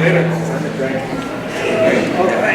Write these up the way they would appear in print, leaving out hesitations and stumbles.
later. Send a drink. Okay.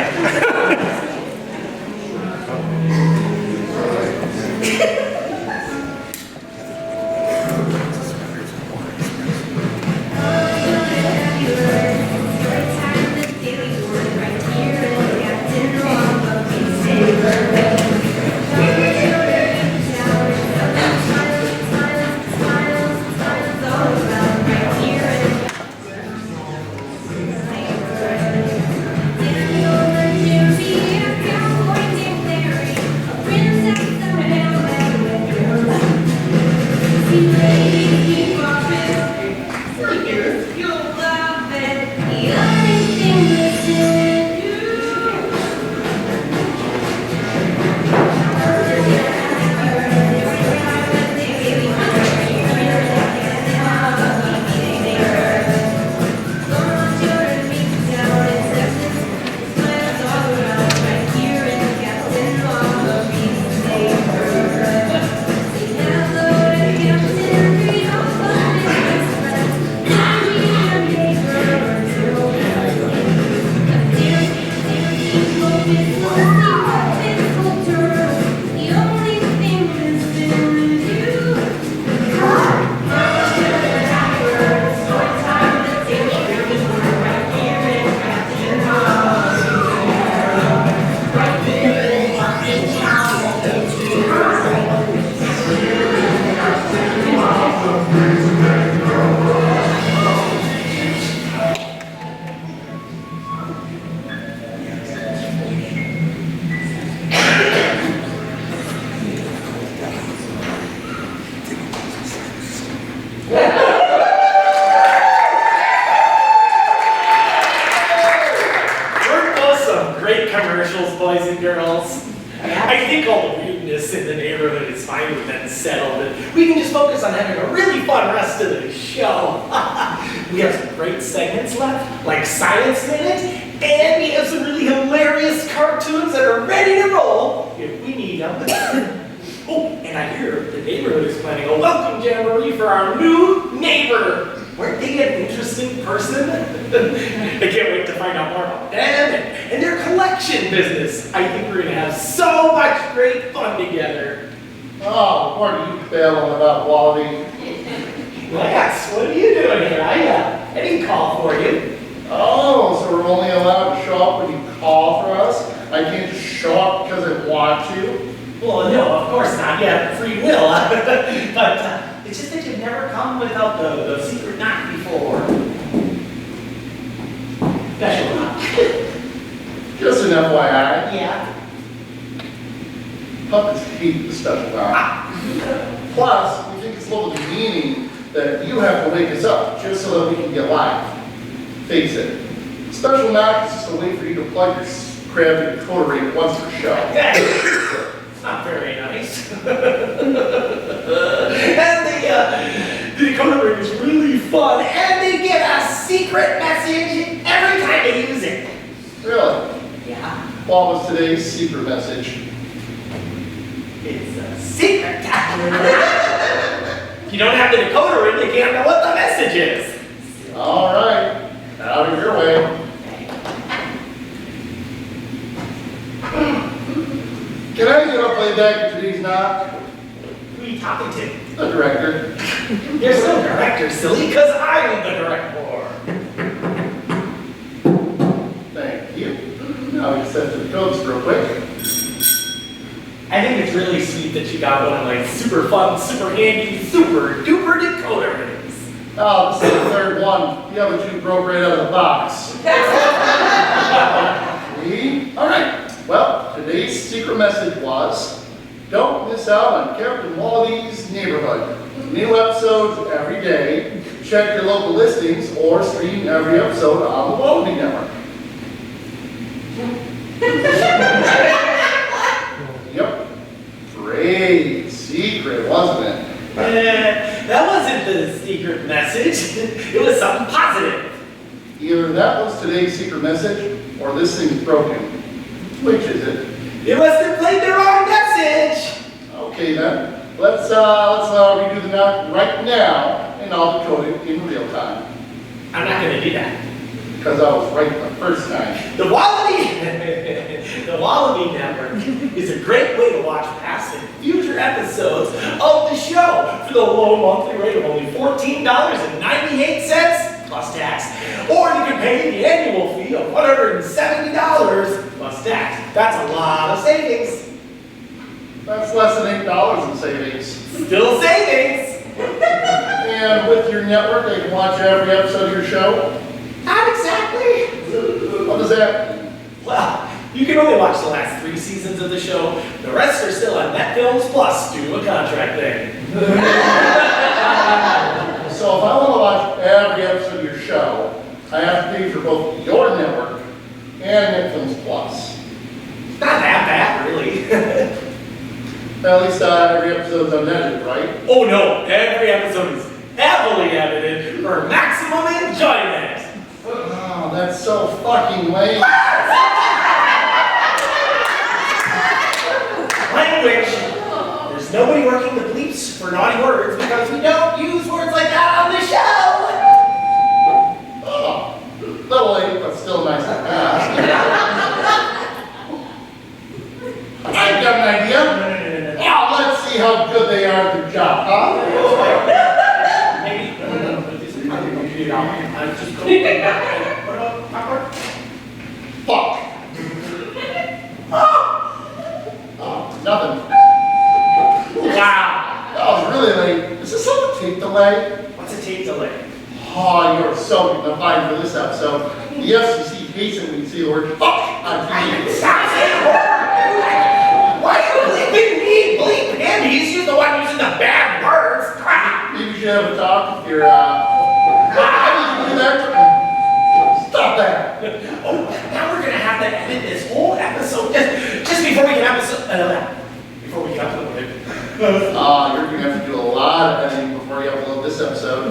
Commercials, boys and girls. I think all the rudeness in the neighborhood is finally been settled, and we can just focus on having a really fun rest of the show. We have some great segments left, like Science Minute, and we have some really hilarious cartoons that are ready to roll if we need them. Oh, and I hear the neighborhood is planning a welcome jamboree for our new neighbor. Weren't they an interesting person? I can't wait to find out more about them and their collection business. I think we're going to have so much great fun together. Oh, what are you babbling about, Wallaby? Lance, what are you doing here? I didn't call for you. Oh, so we're only allowed to show up when you call for us? I can't just show up because I want to? Well, no, of course not. You have free will. But it's just that you've never come without the secret knock before. Special knock. Just an FYI. Yeah. Puppets hate the special knock. Plus, we think it's a little demeaning that you have to wake us up just so that we can get live. Face it. Special knock is just a way for you to plug your crabby decoder once per show. It's not very nice. And the decoder ring is really fun, and they get a secret message every time they use it. Really? Yeah. What was today's secret message? It's a secret. If you don't have the decoder ring, you can't know what the message is. All right. Out of your way. Can I get up way back in today's knock? Who are you talking to? The director. There's no director, silly, because I'm the director. Thank you. Now we set the codes real quick. I think it's really sweet that you got one of my super fun, super handy, super duper decoder rings. Oh, this is the third one. The other two broke right out of the box. See? All right. Well, today's secret message was, don't miss out on Captain Wallaby's Neighborhood. New episodes every day. Check your local listings or stream every episode on the Wallaby Network. Yep. Great secret, wasn't it? That wasn't the secret message. It was something positive. Either that was today's secret message or this thing's broken. Which is it? You must have played the wrong message. Okay then. Let's redo the knock right now, and I'll decode it in real time. I'm not going to do that. because I was right the first time. The Wallaby, the Wallaby Network is a great way to watch past and future episodes of the show for the low monthly rate of only $14.98 plus tax. Or you can pay the annual fee of $170 plus tax. That's a lot of savings. That's less than $8 in savings. Still savings. And with your network, they can watch every episode of your show? Not exactly. What does that mean? Well, you can only watch the last 3 seasons of the show. The rest are still on Netflix Plus due to a contract thing. So if I want to watch every episode of your show, I have to pay for both your network and Netflix Plus. Not that bad, really. At least every episode's unedited, right? Oh no, every episode is heavily edited for maximum enjoyment. Oh, that's so fucking lame. Language. There's nobody working the bleeps for naughty words because we don't use words like that on the show. Oh, little late, but still nice to have. I've got an idea. Now let's see how good they are at their job, huh? Maybe. Fuck. Oh, nothing. Wow. That was really late. Is this on the tape delay? What's a tape delay? Oh, you're so dignified for this episode. The FCC hates it when you see the word fuck on TV. Stop saying the word! Why are you bleeping me? Bleep him. He's just the one using the bad words. Crap. Maybe you should have a talk with your, how did you do that? Stop that. Oh, now we're gonna have to edit this whole episode just before we can before we can upload it. You're gonna have to do a lot of editing before you upload this episode.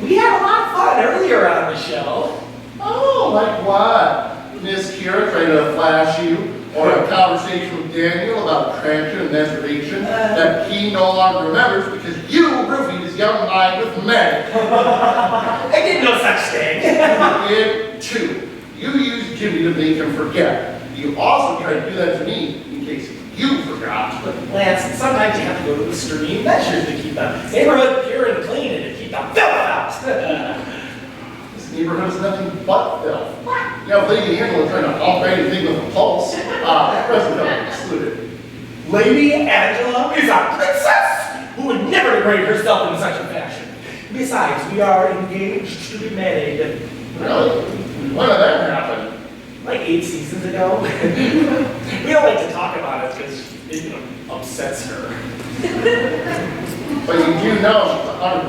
We had a lot of fun earlier on the show. Oh, like what? Miss Kira trying to flash you, or a conversation with Daniel about attraction and masturbation that he no longer remembers because you roofied his young mind with Meg. I did no such thing. It too. You used Jimmy to make him forget. You also tried to do that to me in case you forgot. But Lance, sometimes you have to go to extreme measures to keep the neighborhood pure and clean and to keep the filth out. This neighborhood is nothing but filth. You have Lady Angela trying to pump anything with a pulse. Present company excluded. Lady Angela is a princess who would never degrade herself in such a fashion. Besides, we are engaged to be married. Really? When did that happen? Like 8 seasons ago. We don't like to talk about it because it upsets her. But you do know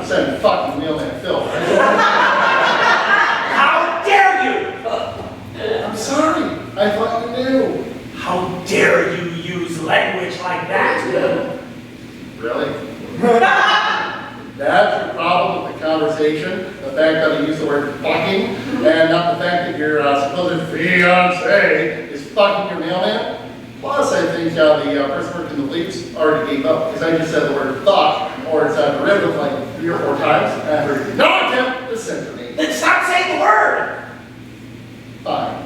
she's 100% fucking mailman filth, right? How dare you! I'm sorry. I thought you knew. How dare you use language like that? Really? That's your problem with the conversation? The fact that you use the word fucking, and not the fact that your supposed fiancé is fucking your mailman? Plus, I think the person working the bleeps already gave up, because I just said the word fuck, or it's a derivative like 3 or 4 times, and I heard no attempt to censor me. Then stop saying the word! Fine.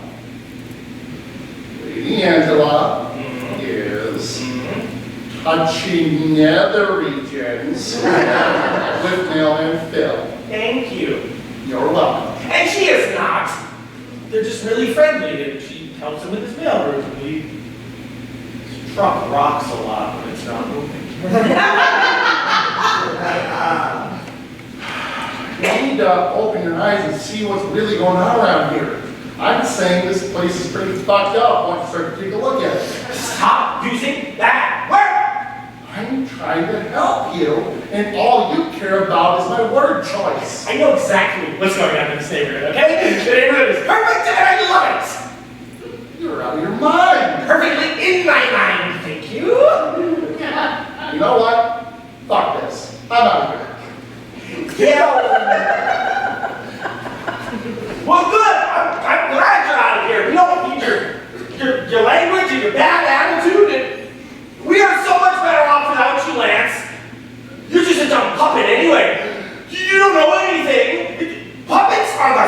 Lady Angela is touching nether regions with mailman Phil. Thank you. You're welcome. And she is not. They're just really friendly, and she helps him with his mail route. His truck rocks a lot when it's not moving. You need to open your eyes and see what's really going on around here. I'm saying this place is pretty fucked up once you start to take a look at it. Stop using that word! I'm trying to help you, and all you care about is my word choice. I know exactly what's going on in this neighborhood, okay? The neighborhood is perfect and I love it! You're out of your mind. Perfectly in my mind, thank you. You know what? Fuck this. I'm out of here. Yeah. Well, good. I'm glad you're out of here. We don't need your language and your bad attitude. And we are so much better off without you, Lance. You're just a dumb puppet anyway. You don't know anything. Puppets are the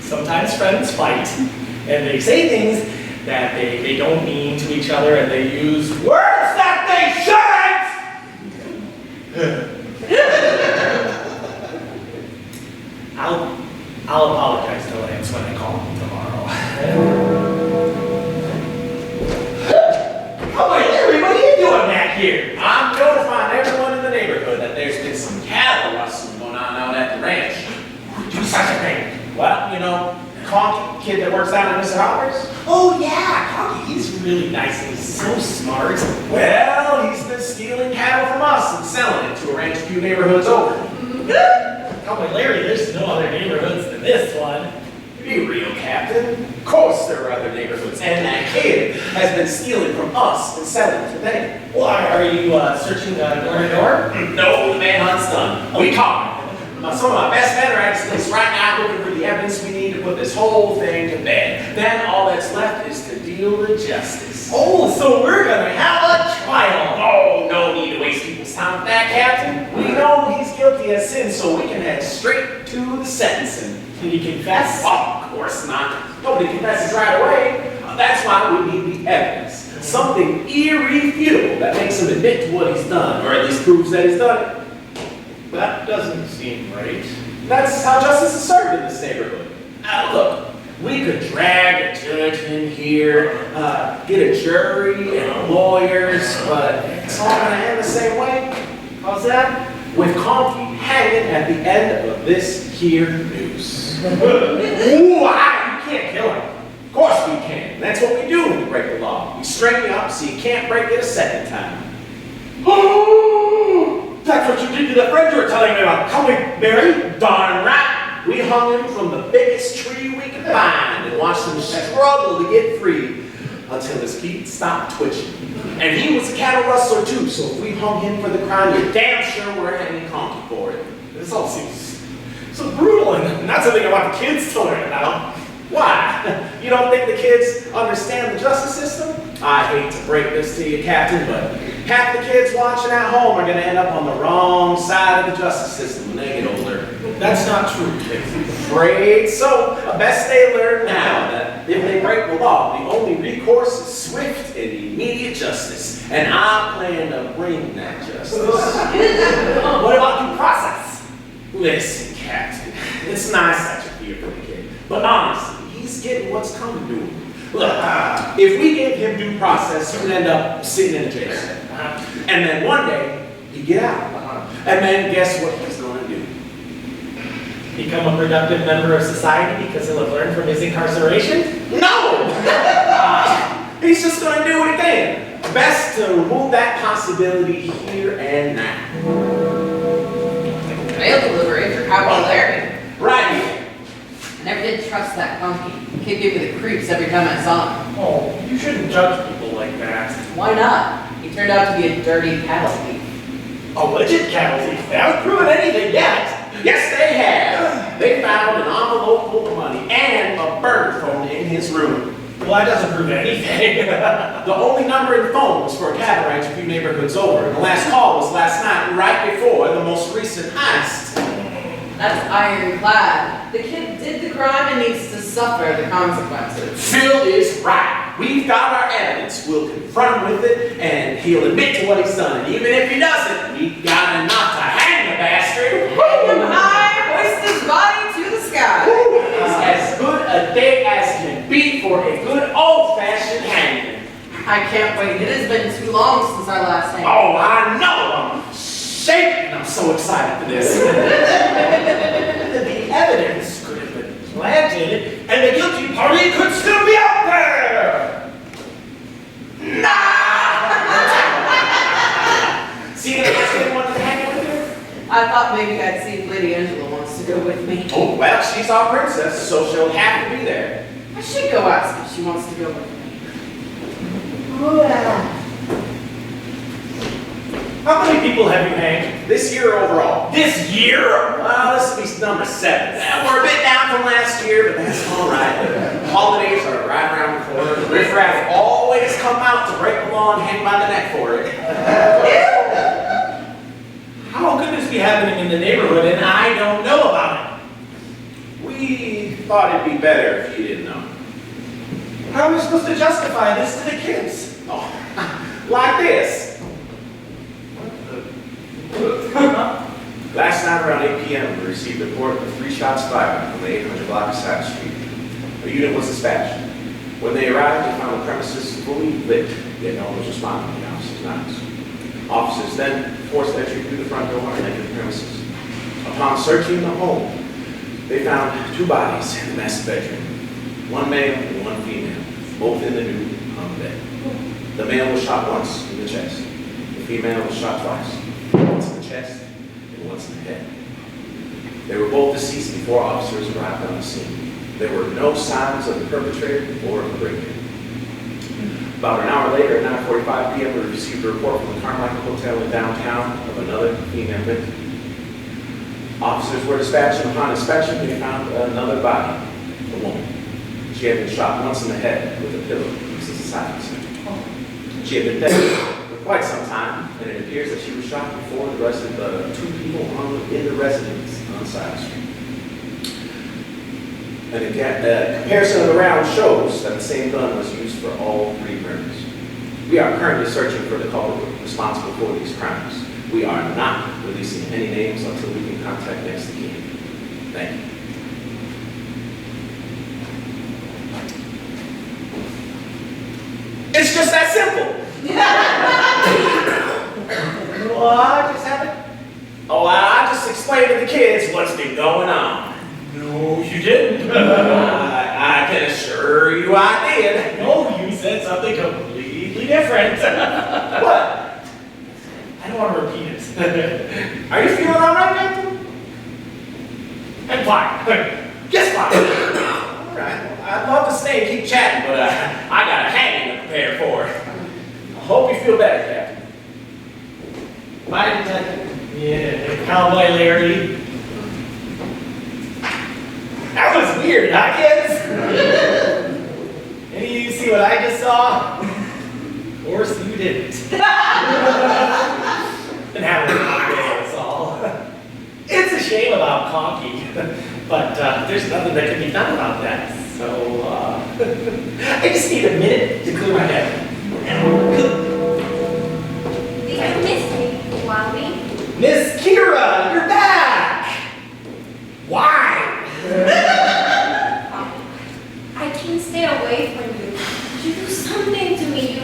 Sometimes friends fight, and they say things that they don't mean to each other, and they use words that they shouldn't! I'll apologize to Lance when I call him tomorrow. Oh, wait, Larry, what are you doing back here? I'm notifying everyone in the neighborhood that there's been some cattle rustling going on out at the ranch. Do such a thing. Well, you know, Conky, kid that works down at Mr. Hopper's? Oh, yeah, Conky, he's really nice and he's so smart. Well, he's been stealing cattle from us and selling it to a ranch a few neighborhoods over. Oh, but Larry, there's no other neighborhoods than this one. Be real, Captain. Of course there are other neighborhoods, and that kid has been stealing from us and selling it to them. Why, are you searching door to door? No, the manhunt's done. We caught him. Some of my best men are at this place right now looking for the evidence we need to put this whole thing to bed. Then all that's left is to deal with justice. Oh, so we're gonna have a trial. Oh, no need to waste people's time with that, Captain. We know he's guilty as sin, so we can head straight to the sentencing. Did he confess? Oh, of course not. Nobody confesses right away. That's why we need the evidence. Something irrefutable that makes him admit to what he's done, or at least proves that he's done it. That doesn't seem right. That's how justice is served in this neighborhood. Look, we could drag a judge in here, get a jury and lawyers, but it's all gonna end the same way. How's that? With Conky hanging at the end of this here noose. Ooh, you can't kill him. Of course we can. That's what we do when we break the law. We string you up so you can't break it a second time. Oh, that's what you did to the friend you were telling me about. How we buried? Darn right. We hung him from the biggest tree we could find and watched him struggle to get free until his feet stopped twitching. And he was a cattle rustler too, so if we hung him for the crime, you're damn sure we're hanging Conky for it. This all seems so brutal, and not something I want the kids to learn about. Why? You don't think the kids understand the justice system? I hate to break this to you, Captain, but half the kids watching at home are going to end up on the wrong side of the justice system when they get older. That's not true, kids. Afraid so. Best they learn now that if they break the law, the only recourse is swift and immediate justice. And I plan to bring that justice. What about due process? Listen, Captain, it's nice that you're here for the kid, but honestly, he's getting what's coming to him. Look, if we gave him due process, he'd end up sitting in jail. And then one day, he'd get out. And then guess what he's going to do? Become a productive member of society because he'll have learned from his incarceration? No! He's just going to do it again. Best to remove that possibility here and now. Mail delivery for Cowboy Larry. Right. I never did trust that monkey. Kid gave me the creeps every time I saw him. Oh, you shouldn't judge people like that. Why not? He turned out to be a dirty cattle thief. A legit cattle thief. They haven't proven anything yet. Yes, they have. They found an envelope full of money and a burner phone in his room. Well, that doesn't prove anything. The only number in the phone was for a cattle ranch a few neighborhoods over, and the last call was last night, right before the most recent heist. That's ironclad. The kid did the crime and needs to suffer the consequences. Phil is right. We've got our evidence. We'll confront him with it, and he'll admit to what he's done. And even if he doesn't, we've got enough to hang the bastard. Hang him high, hoist his body to the sky. It's as good a day as can be for a good old-fashioned hanging. I can't wait. It has been too long since our last hanging. Oh, I know. I'm shaking. I'm so excited for this. The evidence could have been planted, and the guilty party could still be out there! Nah! See that kid wanted to hang with her? I thought maybe I'd see if Lady Angela wants to go with me. Oh, well, she's our princess, so she'll have to be there. I should go ask if she wants to go with me. How many people have you hanged? This year overall. This year? Well, this will be number 7. We're a bit down from last year, but that's all right. The holidays are right around the corner. The riffraff always come out to break the law and hang by the neck for it. How could this be happening in the neighborhood and I don't know about it? We we thought it'd be better if you didn't know. How am I supposed to justify this to the kids? Oh, like this. Last night around 8 p.m., we received a report of 3 shots fired from the 800 block of South Street. A unit was dispatched. When they arrived, they found the premises fully lit, yet no one was responding to the officers' knocks. Officers then forced entry through the front door and entered the premises. Upon searching the home, they found 2 bodies in the master bedroom. 1 male and 1 female, both in the nude on the bed. The male was shot once in the chest. The female was shot twice, once in the chest and once in the head. They were both deceased before officers arrived on the scene. There were no signs of the perpetrator or of the break-in. About an hour later, at 9:45 p.m., we received a report from the Carmichael Hotel in downtown of another female victim. Officers were dispatched, and upon inspection, they found another body, a woman. She had been shot once in the head with a pillow used as a silencer. She had been dead for quite some time, and it appears that she was shot before the rest of the 2 people in the residence on Side Street. And a comparison of the round shows that the same gun was used for all 3 murders. We are currently searching for the culprit responsible for these crimes. We are not releasing any names until we can contact next of kin. Thank you. It's just that simple. Oh, I just explained to the kids what's been going on. No, you didn't. I can assure you I did. No, you said something completely different. What? I don't want to repeat it. Are you feeling all right, Captain? I'm fine. Just fine. All right. Well, I'd love to stay and keep chatting, but I got a hanging to prepare for. I hope you feel better, Captain. Bye, Detective. Yeah, Cowboy Larry. That was weird, huh, kids? Any of you see what I just saw? Of course you didn't. Been having a good day, that's all. It's a shame about Conky, but there's nothing that can be done about that. So, I just need a minute to clear my head. Did you miss me, Wallaby? Miss Kira, you're back! Why? I can't stay away from you. You do something to me. You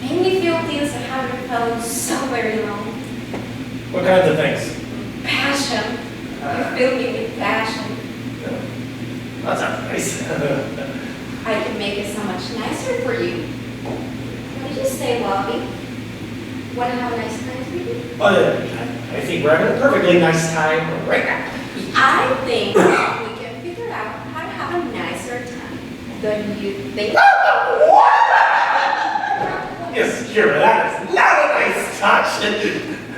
make me feel things I haven't felt in so very long. What kinds of things? Passion. You fill me with passion. That sounds nice. I can make it so much nicer for you. What did you say, Wallaby? Want to have a nice time with me? I think we're having a perfectly nice time right now. I think we can figure out how to have a nicer time. Don't you think? Yes, Kira, that is not a nice touch.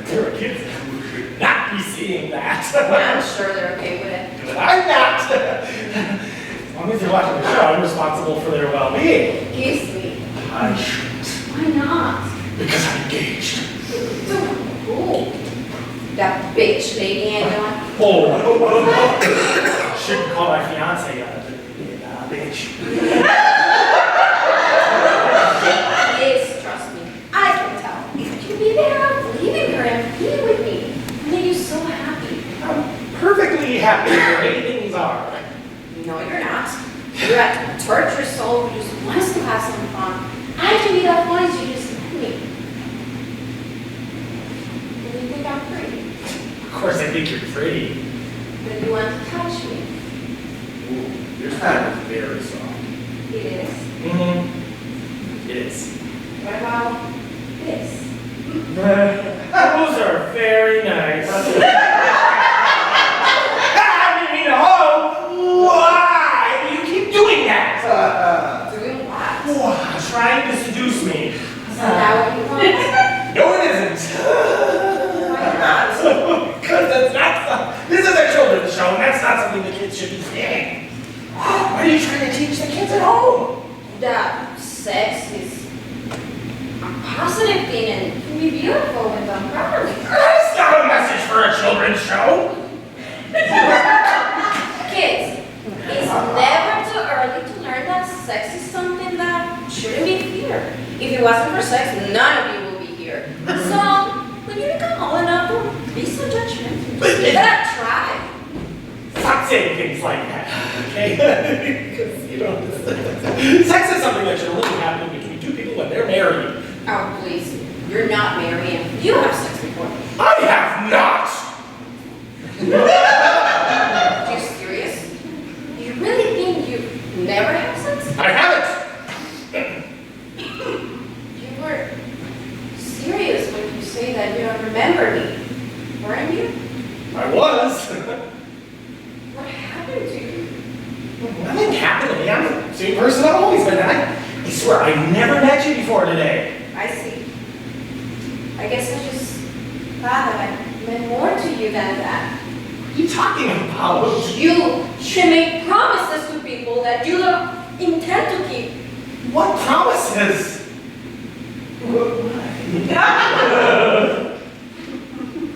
There are kids who should not be seeing that. I'm sure they're okay with it. But I'm not. As long as they're watching the show, I'm responsible for their well-being. Excuse me. I shouldn't, Why not? because I'm engaged. Cool. That bitch lady ain't going. Oh, shouldn't call my fiance a bitch. Yes, trust me. I can tell. You'll be better off leaving her and being with me. I make you so happy. I'm perfectly happy the way things are. No, you're not. You're a tortured soul who just wants to have some fun. I can be that fun as you just let me. Do you think I'm pretty? Of course, I think you're pretty. Then you want to touch me. Ooh, your style is very soft. It is. Mm-hmm. It is. What about this? Those are very nice. Why do you keep doing that? Doing what? Wow, trying to seduce me. Is that what you want? No, it isn't. Why not? Because that's not. This is a children's show, and that's not something the kids should be seeing. What are you trying to teach the kids at home? That sex is a positive thing and can be beautiful when done properly. That's not a message for a children's show. Kids, is never too early to learn that sex is something that shouldn't be feared. If it wasn't for sex, none of you will be here. So, when you become old enough, don't be so judgmental. Just give it a try. Stop saying things like that, okay? Because you don't understand. Sex is something that should only happen between two people when they're married. Oh, please. You're not married. You have sex before. I have not! Are you serious? You really think you never have sex? I haven't! You were serious when you say that you don't remember me, weren't you? I was. What happened to you? Nothing happened to me. I'm the same person I've always been. I swear, I never met you before today. I see. I guess I just thought that I meant more to you than that. What are you talking about? You should make promises to people that you don't intend to keep. What promises?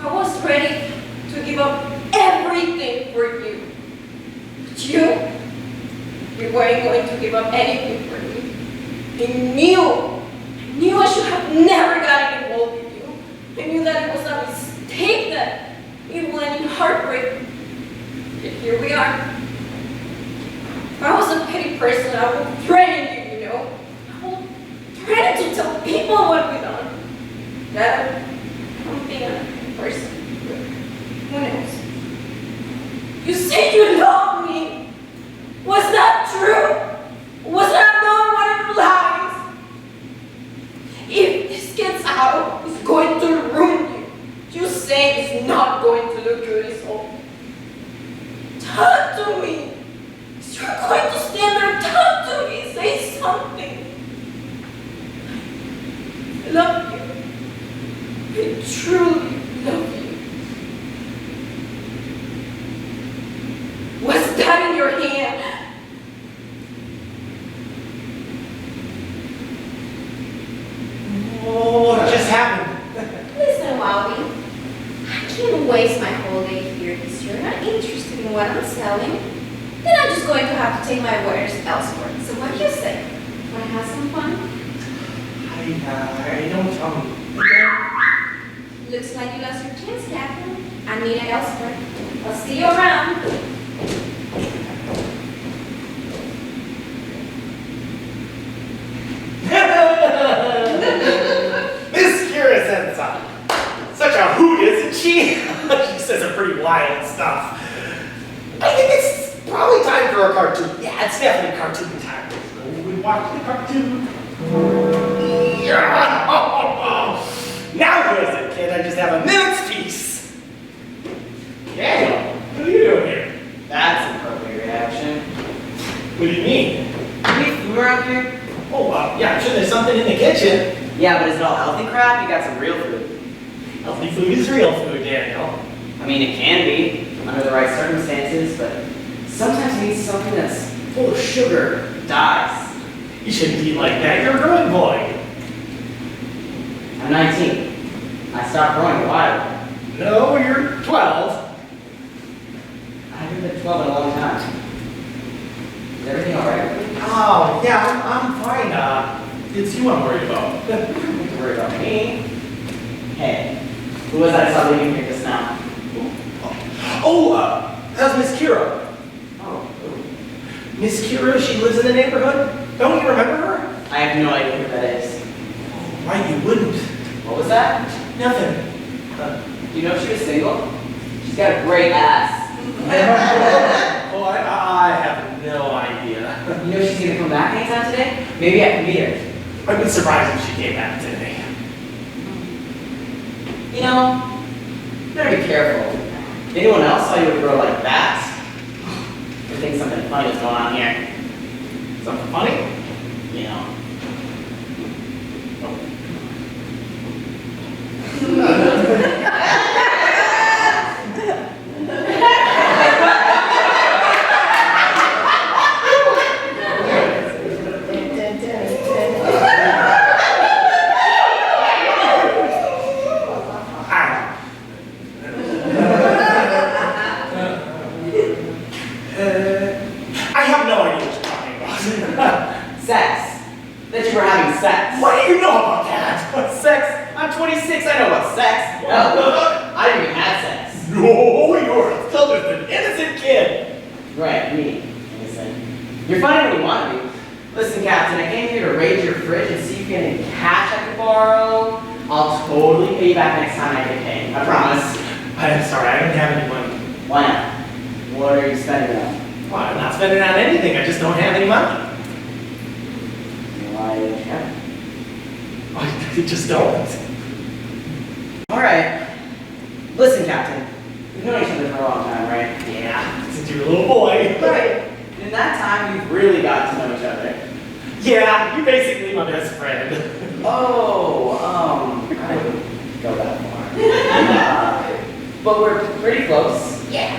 I was ready to give up everything for you. But you weren't going to give up anything for me. I knew I should have never gotten involved with you. I knew that it was a mistake, that it would end in heartbreak. Yet here we are. If I was a petty person, I would threaten you, you know. I would threaten to tell people what we've done. That I'm being a person. Who knows? You said you loved me. Was that true? Was that not one of lies? If this gets out, it's going to ruin you. You saying it's not going to look good is all. Talk to me. If you're going to stand there, talk to me. Say something. I love you. I truly love you. What's that in your hand? Oh, what just happened? Listen, Wallaby. I can't waste my whole day here because you're not interested in what I'm selling. Then I'm just going to have to take my wares elsewhere. So what do you say? Want to have some fun? I don't, Looks like you lost your chance, Captain. I need it elsewhere. I'll see you around. Miss Kira Sensa. Such a hoot, isn't she? She says some pretty wild stuff. I think it's probably time for a cartoon. Yeah, it's definitely cartoon time. So we watch the cartoon. Yeah. Now who is it, kid? I just have a minute's peace. Daniel, what are you doing here? That's an appropriate reaction. What do you mean? Any food around here? Oh, yeah, I'm sure there's something in the kitchen. Yeah, but is it all healthy crap? You got some real food. Healthy food is real food, Daniel. I mean, it can be, under the right circumstances, but sometimes you need something that's full of sugar, dyes. You shouldn't eat like that. You're a growing boy. I'm 19. I stopped growing a while ago. No, you're 12. I haven't been 12 in a long time. Is everything alright with you? Oh, yeah, I'm fine. It's you I'm worried about. Don't have to worry about me. Hey, who was that I saw leaving here just now? Oh, that's Miss Kira. Oh, Miss Kira, she lives in the neighborhood. Don't you remember her? I have no idea who that is. Why you wouldn't? What was that? Nothing. Do you know if she was single? She's got a great ass. Oh, I have no idea. You know she's gonna come back anytime today? Maybe I can meet her. I'd be surprised if she came back today. You know, you better be careful. Anyone else saw you with a girl like that? I think something funny is going on here. Something funny? You know. I have sex. That you were having sex. What do you know about that? Sex? I'm 26, I know about sex. Hell, I didn't even have sex. No, you're still just an innocent kid. Right, me. Innocent. You're fine when you want to be. Listen, Captain, I came here to raid your fridge and see if you have any cash I could borrow. I'll totally pay you back next time I get paid. I promise. I'm sorry, I don't have any money. Why not? What are you spending on? Well, I'm not spending on anything, I just don't have any money. Why don't you have it? I just don't. Alright. Listen, Captain. We've known each other for a long time, right? Yeah, since you were a little boy. Right. In that time, we've really got to know each other. Yeah, you're basically my best friend. Oh, I wouldn't go that far. But we're pretty close. Yeah.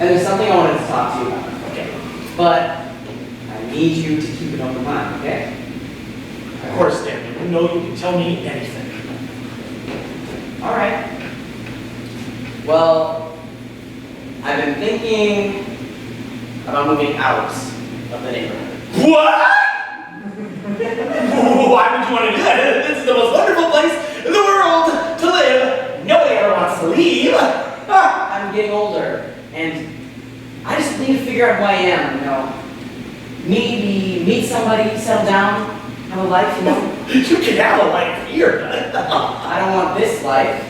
And there's something I wanted to talk to you about. Okay. But I need you to keep an open mind, okay? Of course, Daniel, you know you can tell me anything. Alright. Well, I've been thinking about moving out of the neighborhood. What? Why would you want to do that? This is the most wonderful place in the world to live. Nobody ever wants to leave. I'm getting older, and I just need to figure out who I am, you know. Maybe meet somebody, settle down, have a life, you know. You can have a life here. I don't want this life.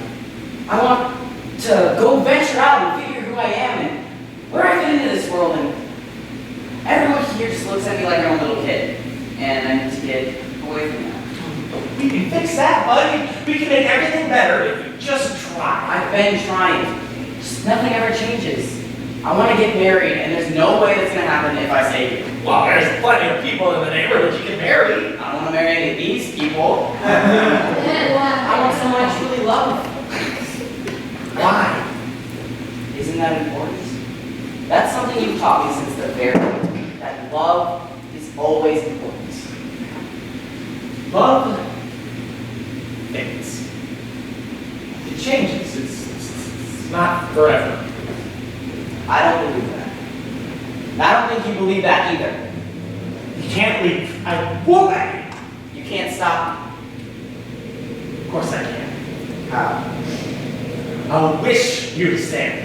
I want to go venture out and figure who I am and where I fit into this world. And everyone here just looks at me like I'm a little kid, and I need to get away from that. We can fix that, bud. We can make everything better if we just try. I've been trying. Just nothing ever changes. I want to get married, and there's no way that's going to happen if I stay here. Well, there's plenty of people in the neighborhood you can marry. I don't want to marry any of these people. I want someone I truly love. Why? Isn't that important? That's something you've taught me since the very beginning. That love is always important. Love fades. It changes. It's not forever. I don't believe that. And I don't think you believe that either. You can't leave. I won't let You can't stop you. Of course I can. How? I'll wish you to stay.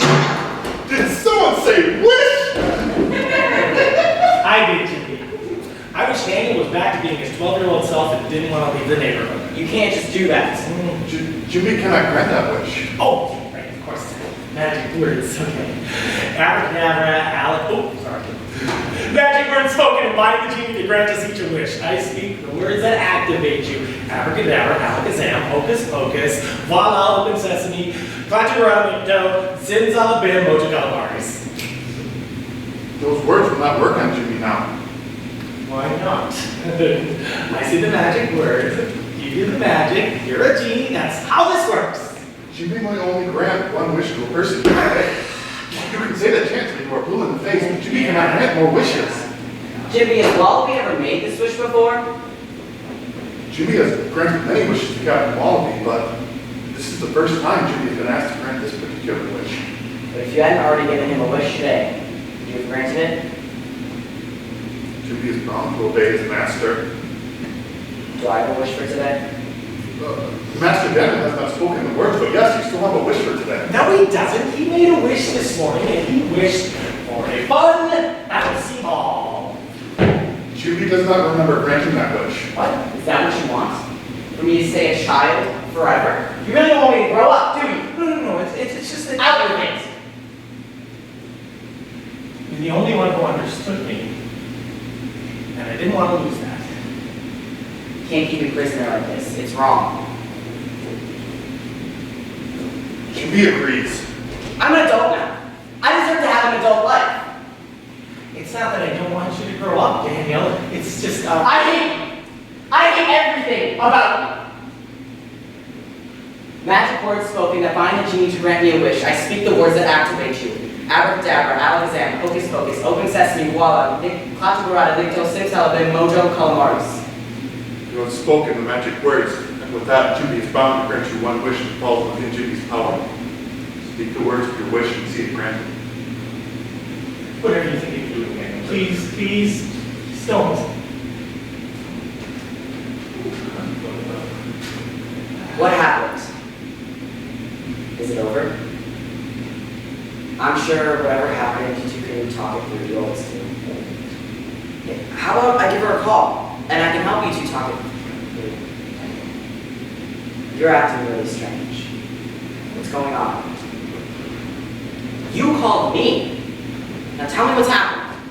Did someone say wish? I did, Jimmy. I wish Daniel was back to being his 12-year-old self and didn't want to leave the neighborhood. You can't just do that. Jimmy cannot grant that wish. Oh, right, of course. Magic words, okay. Abracadabra, sorry. Magic words spoken and bind the genie to grant us each a wish. I speak the words that activate you. Abracadabra, alakazam, hocus pocus, voila, open sesame, claturamicto, zinzalabim, mojo calamaris. Those words will not work on Jimmy now. Why not? I see the magic word. You do the magic. You're a genie. That's how this works. Jimmy might only grant one wish to a person. You can say that chance when you are blue in the face, but Jimmy cannot grant more wishes. Jimmy, has Wallaby ever made this wish before? Jimmy has granted many wishes to Captain Wallaby, but this is the first time Jimmy has been asked to grant this particular wish. But if you hadn't already given him a wish today, would you have granted it? Jimmy is bound to obey his master. Do I have a wish for today? Master Daniel has not spoken the words, but yes, you still have a wish for today. No, he doesn't. He made a wish this morning, and he wished for a fun bouncy ball. Jimmy does not remember granting that wish. What? Is that what you want? For me to stay a child forever? You really don't want me to grow up, do you? No. It's just that Out with it! you're the only one who understood me, and I didn't want to lose that. You can't keep me prisoner like this. It's wrong. Jimmy agrees. I'm an adult now. I deserve to have an adult life. It's not that I don't want you to grow up, Daniel. It's just, I hate everything about you. Magic words spoken that bind the genie to grant me a wish. I speak the words that activate you. Abracadabra, alakazam, hocus pocus, open sesame, voila, clatubarata, nicto, simsalabim, mojo, calamaris. You have spoken the magic words, and with that, Jimmy is bound to grant you one wish that falls within Jimmy's power. Speak the words of your wish and see it granted. whatever you think you can do, Daniel. Please don't. sure whatever happened, you two can talk it through. You always do. Yeah, how about I give her a call, and I can help you two talk it through. You're acting really strange. What's going on? You called me. Now tell me what's happened.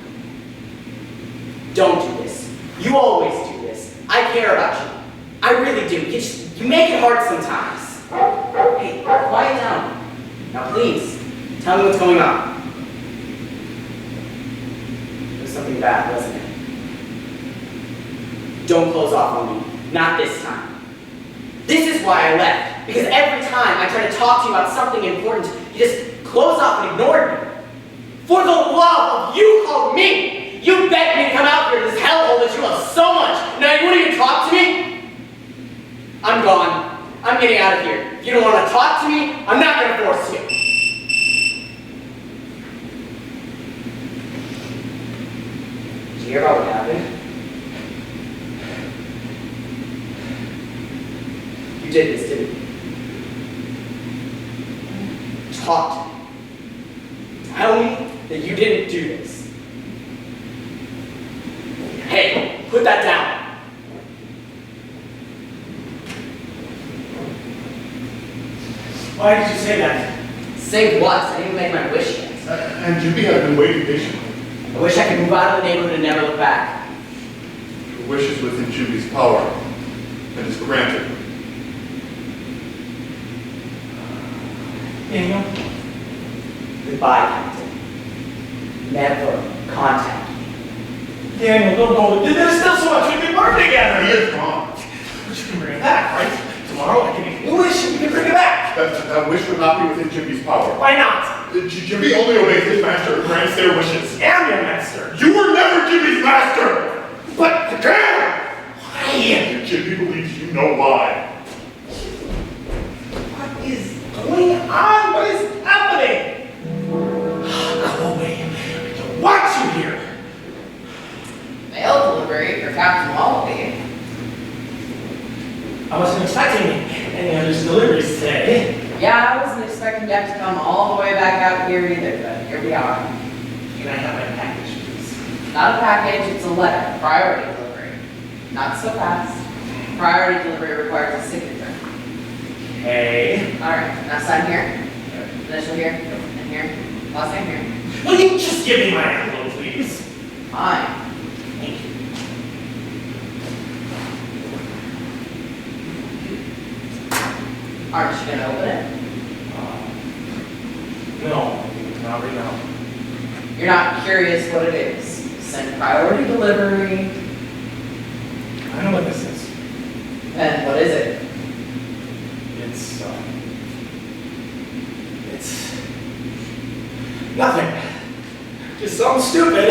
Don't do this. You always do this. I care about you. I really do. You make it hard sometimes. Hey, quiet down. Now please, tell me what's going on. It was something bad, wasn't it? Don't close off on me. Not this time. This is why I left. Because every time I try to talk to you about something important, you just close off and ignore me. For the love of you called me! You begged me to come out here to this hellhole that you love so much. Now you won't even talk to me? I'm gone. I'm getting out of here. If you don't want to talk to me, I'm not going to force you. Did you hear about what happened? You did this, didn't you? Talk to me. Tell me that you didn't do this. Hey, put that down. Why did you say that? Say what? I didn't even make my wish yet. And Jimmy has been waiting patiently. I wish I could move out of the neighborhood and never look back. Your wish is within Jimmy's power, and is granted. Daniel? Goodbye, Captain. Never contact me. Daniel, don't go. There's still so much we can learn together. He is gone. But you can bring it back, right? Tomorrow I can make a new wish and you can bring it back. That wish would not be within Jimmy's power. Why not? Jimmy only obeys his master and grants their wishes. I am your master. You were never Jimmy's master! But Damn! why? Jimmy believes you know why. What is going on? What is happening? Go away. I don't want you here. Mail delivery for Captain Wallaby. I wasn't expecting any other deliveries today. Yeah, I wasn't expecting Jeff to come all the way back out here either, but here we are. Can I have my package, please? Not a package, it's a letter. Priority delivery. Not so fast. Priority delivery requires a signature. Okay. Alright, now sign here. Initial here. And here. Last name here. Will you just give me my envelope, please? Fine. Thank you. Aren't you gonna open it? No, not right now. You're not curious what it is. Send priority delivery. I know what this is. And what is it? It's nothing. Just something stupid.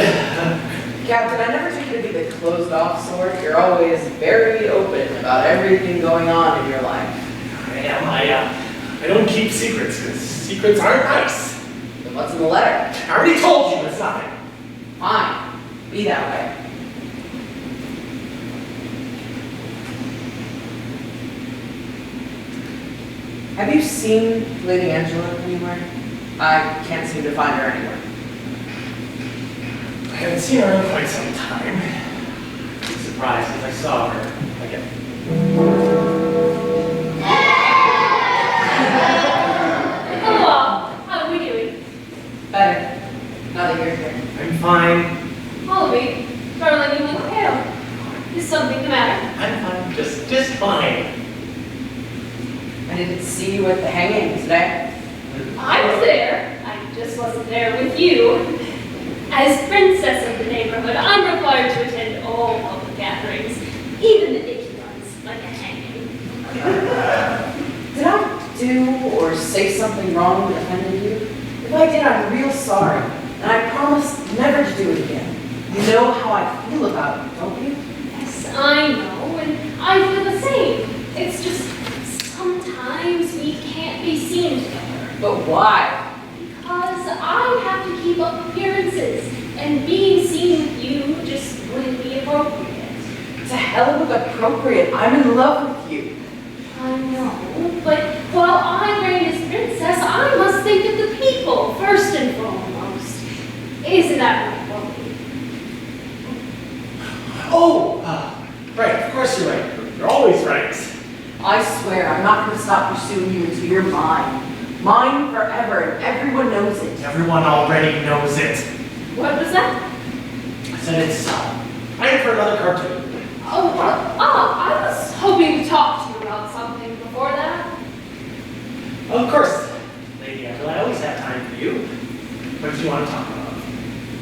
Captain, I never took you to be the closed off sort. You're always very open about everything going on in your life. I am. I don't keep secrets because secrets aren't nice. Then what's in the letter? I already told you it's nothing. Fine. Be that way. Have you seen Lady Angela anywhere? I can't seem to find her anywhere. I haven't seen her in quite some time. I'm surprised because I saw her again. Hello, how are we doing? Better. Now that you're here. I'm fine. Wallaby, darling, you look pale. Is something the matter? I'm fine. Just fine. I didn't see you at the hanging today. I was there. I just wasn't there with you. As princess of the neighborhood, I'm required to attend all public gatherings, even the dicky ones, like a hanging. Did I do or say something wrong that offended you? If I did, I'm real sorry. And I promise never to do it again. You know how I feel about it, don't you? Yes, I know, and I feel the same. It's just sometimes we can't be seen together. But why? Because I have to keep up appearances, and being seen with you just wouldn't be appropriate. To hell with appropriate. I'm in love with you. I know, but while I reign as princess, I must think of the people first and foremost. Isn't that right, Wallaby? Oh, right, of course you're right. You're always right. I swear I'm not going to stop pursuing you until you're mine. Mine forever, and everyone knows it. Everyone already knows it. What was that? I said it's time for another cartoon. I was hoping to talk to you about something before that. Of course, Lady Angela, I always have time for you. What do you want to talk about?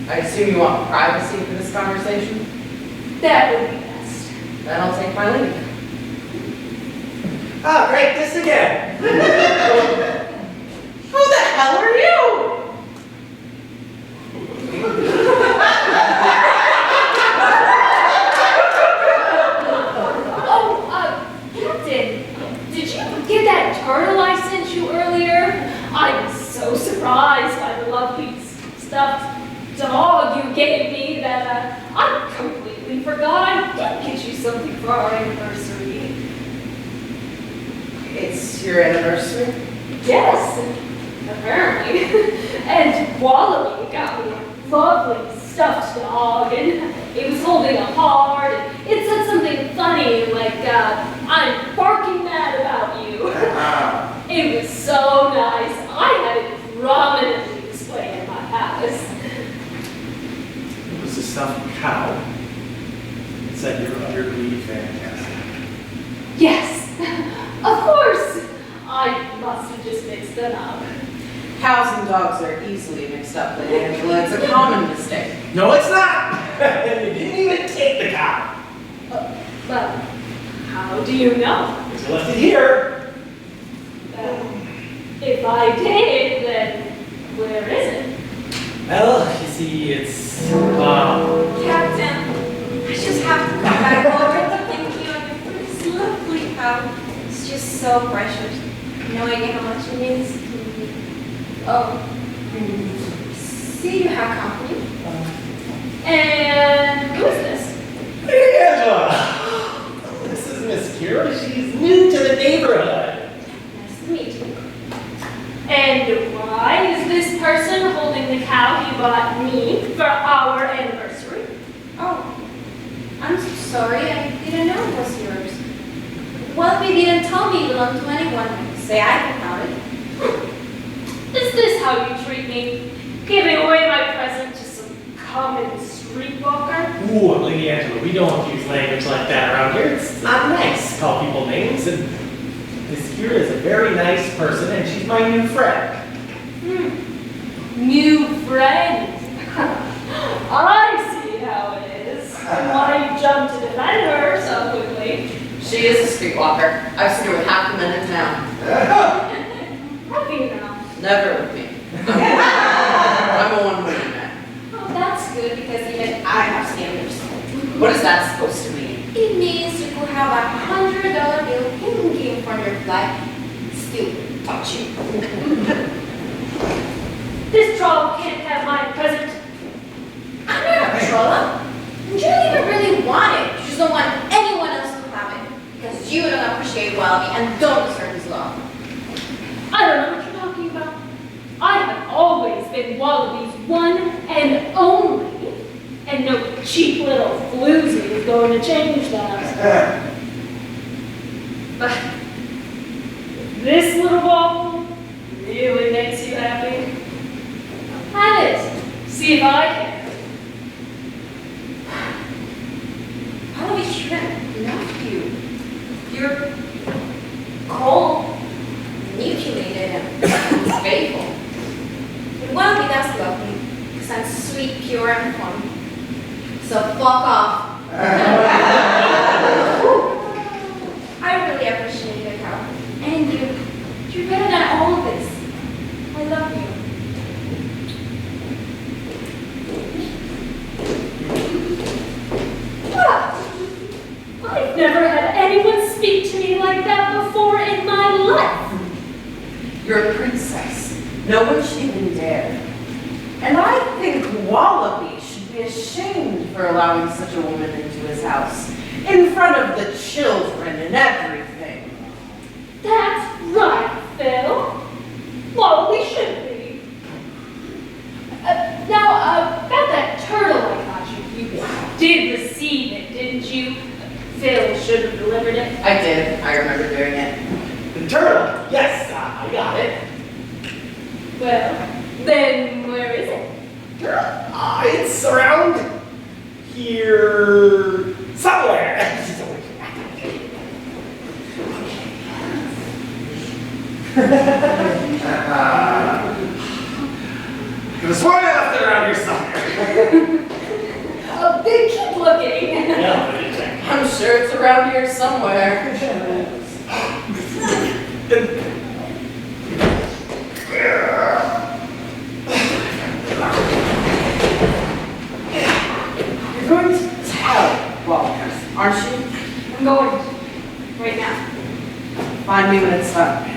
I assume you want privacy for this conversation? That would be best. Then I'll take my leave. Ah, great, this again. Who the hell are you? Captain, did you get that turtle I sent you earlier? I was so surprised by the lovely stuffed dog you gave me that I completely forgot I did get you something for our anniversary. It's your anniversary? Yes, apparently. And Wallaby got me a lovely stuffed dog, and it was holding a heart, and it said something funny like, I'm barking mad about you. It was so nice. I had it prominently displayed in my house. It was a stuffed cow. It said you're utterly fantastic. Yes, of course. I must have just mixed them up. Cows and dogs are easily mixed up, Lady Angela. It's a common mistake. No, it's not. And you didn't even take the cow. But how do you know? Because you left it here. If I did, then where is it? Well, you see, it's Captain, I just have to come back over to thank you for this lovely cow. It's just so precious. No idea how much it means to me. Oh, see, you have company. And who is this? Lady Angela. This is Miss Kira. She's new to the neighborhood. Nice to meet you. And why is this person holding the cow you bought me for our anniversary? Oh, I'm so sorry. I didn't know it was yours. Wallaby didn't tell me it belonged to anyone. Say I can have it. Is this how you treat me? Giving away my present to some common streetwalker? Ooh, Lady Angela, we don't use language like that around here. It's not nice to call people names. And Miss Kira is a very nice person, and she's my new friend. New friend. I see how it is. And why you jumped to defend her so quickly. She is a streetwalker. I've seen her with half the men in town. Have you now? Never with me. I'm a one-woman man. Oh, that's good because even I have standards. What is that supposed to mean? It means you could have $100 bill hanging from your flight, still touch you. This troll can't have my present. I'm not a troller. And you don't even really want it. You just don't want anyone else to have it. Because you don't appreciate Wallaby and don't deserve his love. I don't know what you're talking about. I have always been Wallaby's one and only. And no cheap little floozy is going to change that. But this little bauble really makes you happy. Have it. See if I can. Wallaby shouldn't love you. You're cold, manipulated, and faithful. But Wallaby does love me because I'm sweet, pure, and fun. So fuck off. I really appreciate it, Carl. And you. You're better than all of this. I love you. I've never had anyone speak to me like that before in my life. You're a princess. No one should even dare. And I think Wallaby should be ashamed for allowing such a woman into his house, in front of the children and everything. That's right, Phil. Wallaby should be. Now, did receive it, didn't you? Phil should have delivered it. I did. I remember doing it. The turtle, yes, I got it. Well, then where is it? It's around here somewhere. I was sworn I left it around here somewhere. Oh, then keep looking. Yeah, but it's like- I'm sure it's around here somewhere. You're going to tell Wallaby, aren't you? I'm going right now. Find me when it's done.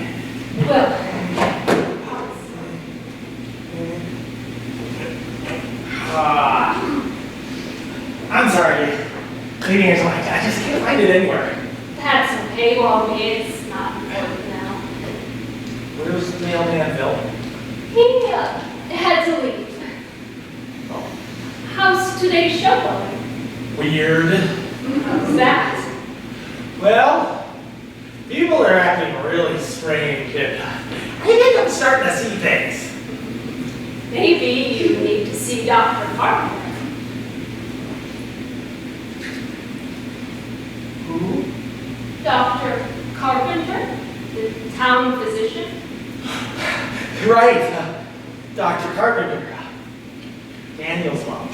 Well, I'm sorry. Leaving is like, I just can't find it anywhere. that's okay, Wallaby. It's not important now. Where's the mailman, Bill? He had to leave. How's today's show going? Weird. How's that? Well, people are acting really strange, and I think I'm starting to see things. Maybe you need to see Dr. Carpenter. Who? Dr. Carpenter, the town physician. Right, Dr. Carpenter. Daniel's mom.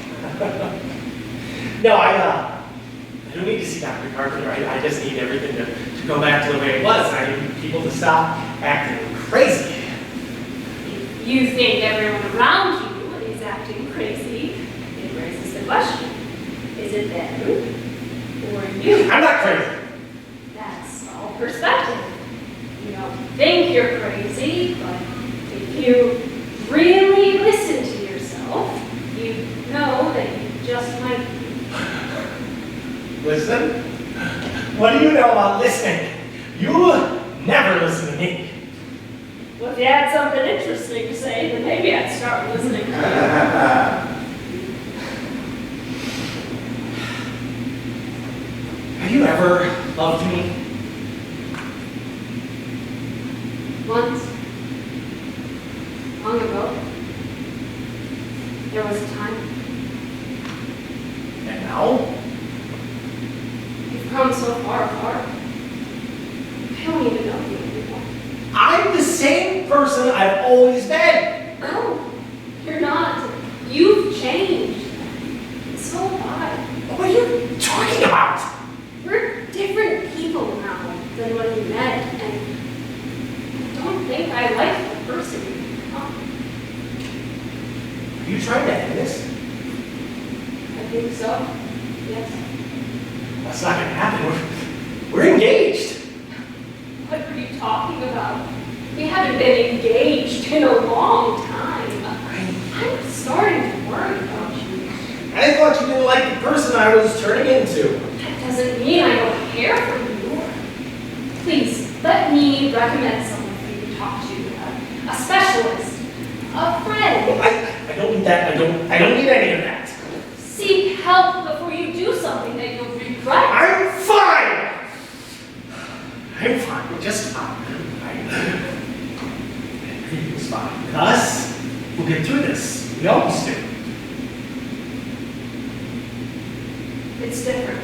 No, I don't need to see Dr. Carpenter. I just need everything to go back to the way it was. I need people to stop acting crazy. If you think everyone around you is acting crazy, it raises the question, is it them or you? I'm not crazy. That's all perspective. You don't think you're crazy, but if you really listen to yourself, you know that you just might be. Listen? What do you know about listening? You never listen to me. Well, if you had something interesting to say, then maybe I'd start listening. Have you ever loved me? Once, long ago, there was a time. And now? We've come so far apart. I don't even know you anymore. I'm the same person I've always been. No, you're not. You've changed. And so have I. What are you talking about? We're different people now than when we met, and I don't think I like the person you've become. Are you trying to end this? I think so. Yes. That's not gonna happen. We're engaged. What are you talking about? We haven't been engaged in a long time. I'm starting to worry about you. I thought you didn't like the person I was turning into. That doesn't mean I don't care for you. Please, let me recommend someone for you to talk to. A specialist. A friend. I don't need that. I don't need any of that. Seek help before you do something that you'll regret. I'm fine. I'm fine. Just fine. Everything's fine. Us, we'll get through this. We always do. It's different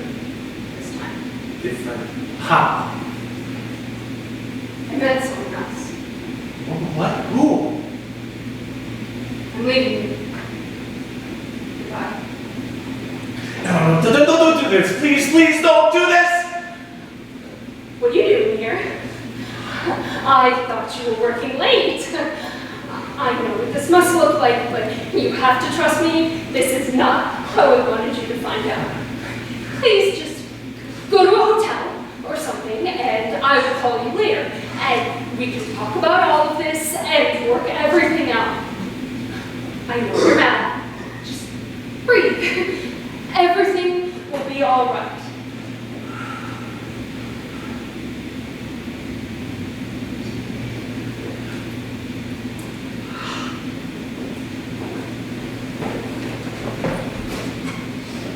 this time. Different. How? I met someone else. What? Who? I'm leaving you. Goodbye. No, don't do this. Please, please don't do this. What are you doing here? I thought you were working late. I know what this must look like, but you have to trust me. This is not how I wanted you to find out. Please just go to a hotel or something, and I will call you later. And we can talk about all of this and work everything out. I know you're mad. Just breathe. Everything will be all right.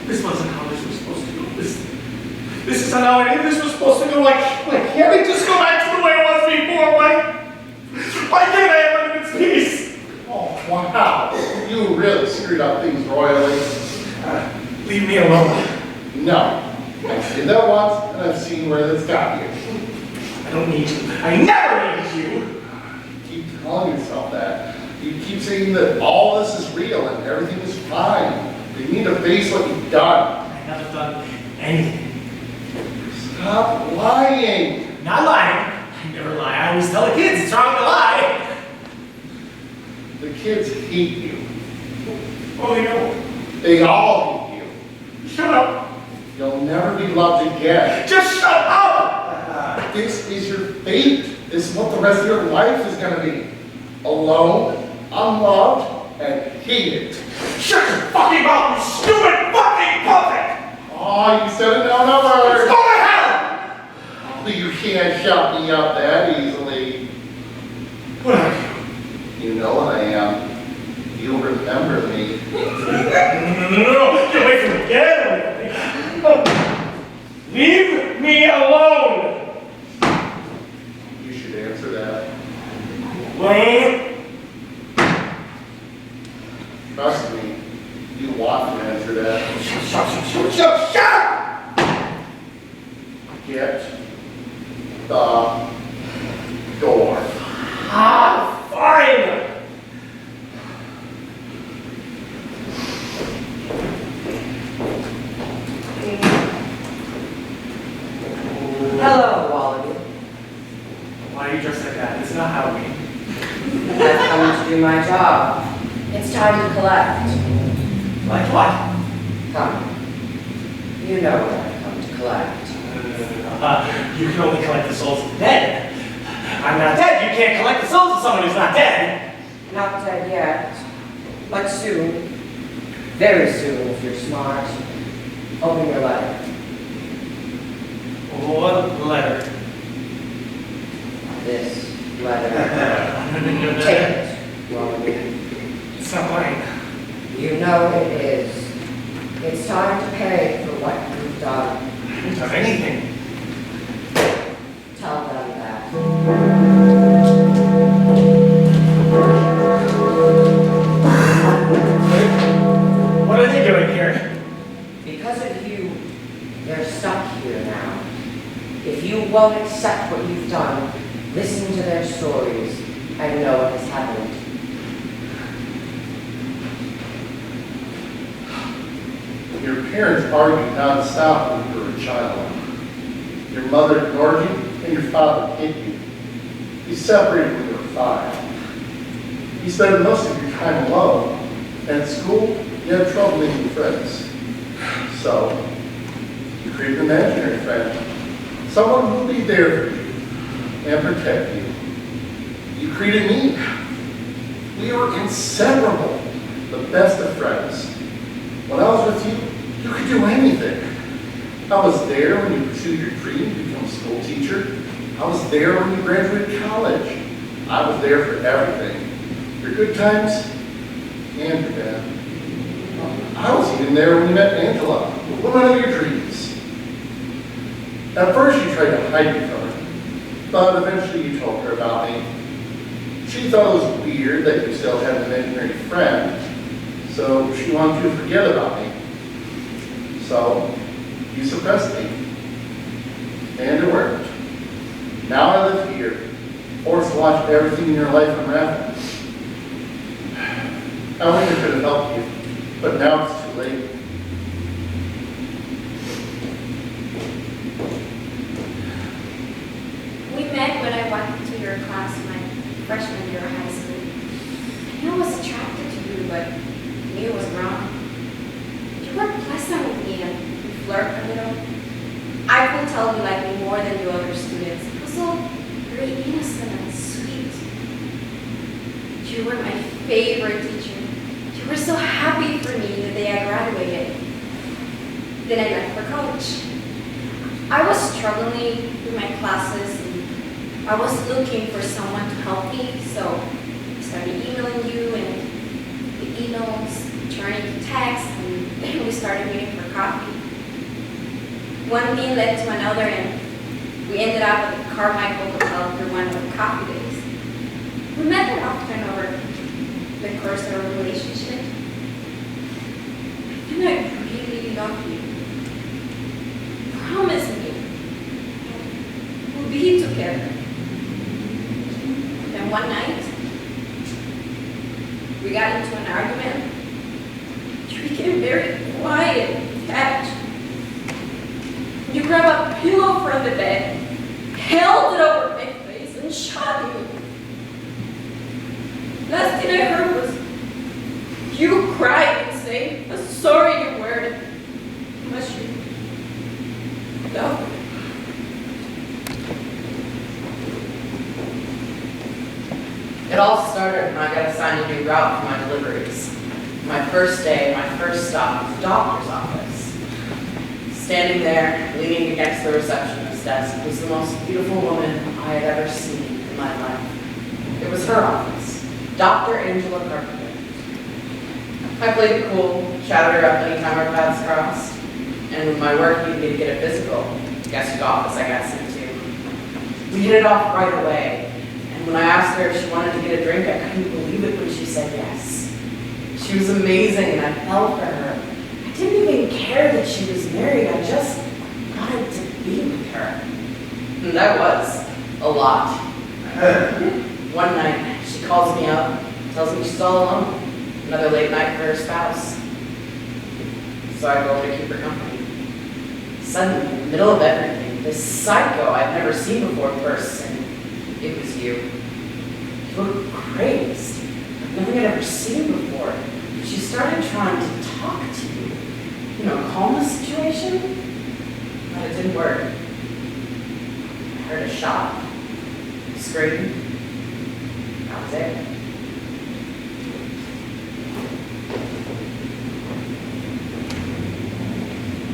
This wasn't how was supposed to go. This is not how I knew this was supposed to go. Like, can't we just go back to the way it was before? Why can't I have its peace? Oh, wow. You really screwed up things royally. Leave me alone. No. I did that once, and I've seen where that's got you. I don't need you. I never need you. You keep telling yourself that. You keep saying that all this is real and everything is fine. You need to face what you've done. I haven't done anything. Stop lying. Not lying. I never lie. I always tell the kids it's wrong to lie. The kids hate you. Oh, they know. They all hate you. Shut up. You'll never be loved again. Just shut up. This is your fate. This is what the rest of your life is going to be. Alone, unloved, and hated. Shut your fucking mouth, you stupid fucking puppet! Oh, you said it now, no words. Go to hell! Oh, you can't shut me up that easily. What are you? You know what I am. You'll remember me. No. Get away from me. Get away from me. Leave me alone. You should answer that. Well, Trust me. You want to answer that. shut up! Get the door. Fine. Hello, Wallaby. Why are you dressed like that? It's not Halloween. I've come to do my job. It's time to collect. Like what? Come. You know what I've come to collect. You can only collect the souls of the dead. I'm not dead. You can't collect the souls of someone who's not dead. Not dead yet, but soon. Very soon, if you're smart. Open your letter. What letter? This letter. Take it, Wallaby. It's not mine. You know it is. It's time to pay for what you've done. I haven't done anything. Tell them that. What are they doing here? Because of you, they're stuck here now. If you won't accept what you've done, listen to their stories and know what has happened. Your parents argued non-stop when you were a child. Your mother ignored you, and your father hid you. You separated when you were 5. You spent most of your time alone, and at school, you had trouble making friends. So, you created an imaginary friend, someone who will be there for you and protect you. You created me. We were inseparable, the best of friends. When I was with you, you could do anything. I was there when you pursued your dream to become a school teacher. I was there when you graduated college. I was there for everything. Your good times and your bad. I was even there when you met Angela, the woman of your dreams. At first you tried to hide me from her, but eventually you told her about me. She thought it was weird that you still had an imaginary friend, so she wanted you to forget about me. So, you suppressed me. And it worked. Now I live here, forced to watch everything in your life unravel. I wish I could have helped you, but now it's too late. We met when I went to your class my freshman year of high school. I knew I was attracted to you, but I knew it was wrong. You were pleasant with me and you flirt a little. I could tell you liked me more than the other students. It was so very innocent and sweet. You were my favorite teacher. You were so happy for me the day I graduated. Then I left for college. I was struggling with my classes and I was looking for someone to help me, so I started emailing you and the emails turned into texts and then we started meeting for coffee. one thing led to another, and we ended up at the Carmichael Hotel for one of the coffee days. We met there often over the course of our relationship. And I really love you. Promise me we'll be together. Then one night, we got into an argument. You became very quiet and attached. You grabbed a pillow from the bed, held it over my face, and shot me. Last thing I heard was you crying and saying how sorry you were, how much you loved me. It all started when I got assigned a new route for my deliveries. My first day, my first stop was the doctor's office. Standing there, leaning against the receptionist's desk, was the most beautiful woman I had ever seen in my life. It was her office, Dr. Angela Carpenter. I played it cool, chatted her up anytime our paths crossed, and when my work needed me to get a physical, guess whose office I got sent to? We hit it off right away, and when I asked her if she wanted to get a drink, I couldn't believe it when she said yes. She was amazing, and I fell for her. I didn't even care that she was married, I just wanted to be with her. And that was a lot. One night, she calls me up, tells me she's all alone. Another late night for her spouse. So I go over to keep her company. Suddenly, in the middle of everything, this psycho I'd never seen before bursts in. It was you. You looked crazed, like nothing I'd ever seen before. She started trying to talk to you. You know, calm the situation, but it didn't work. I heard a shot, a scream. That was it.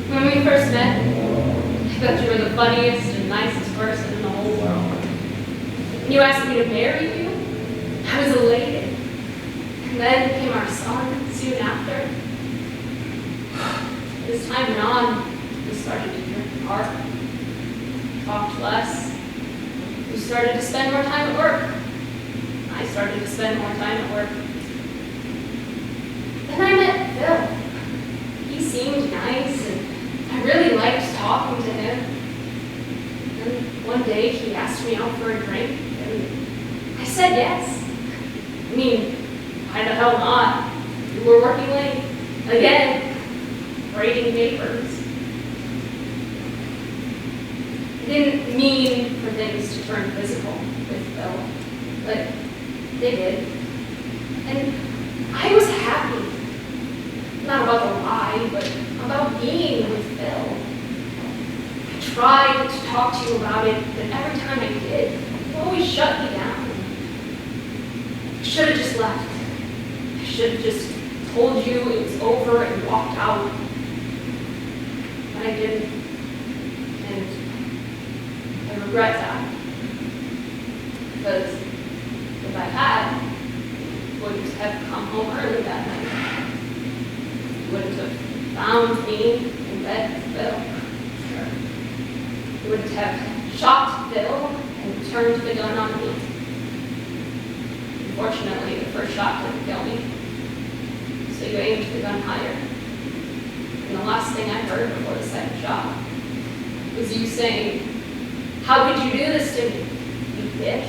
When we first met, I thought you were the funniest and nicest person in the whole world. When you asked me to marry you, I was elated. And then came our son soon after. As time went on, we started to drift apart, talked less. We started to spend more time at work. I started to spend more time at work. Then I met Phil. He seemed nice, and I really liked talking to him. And one day he asked me out for a drink, and I said yes. I mean, why the hell not? We were working late. Again, grading papers. I didn't mean for things to turn physical with Phil, but they did. And I was happy. Not about the lie, but about being with Phil. I tried to talk to you about it, but every time I did, you always shut me down. I should have just left. I should have just told you it was over and walked out. But I didn't. And I regret that. Because if I had, I wouldn't have come home early that night. You wouldn't have found me in bed with Phil. You wouldn't have shot Phil and turned the gun on me. Unfortunately, the first shot didn't kill me. So you aimed the gun higher. And the last thing I heard before the second shot was you saying, "How could you do this to me, you bitch?"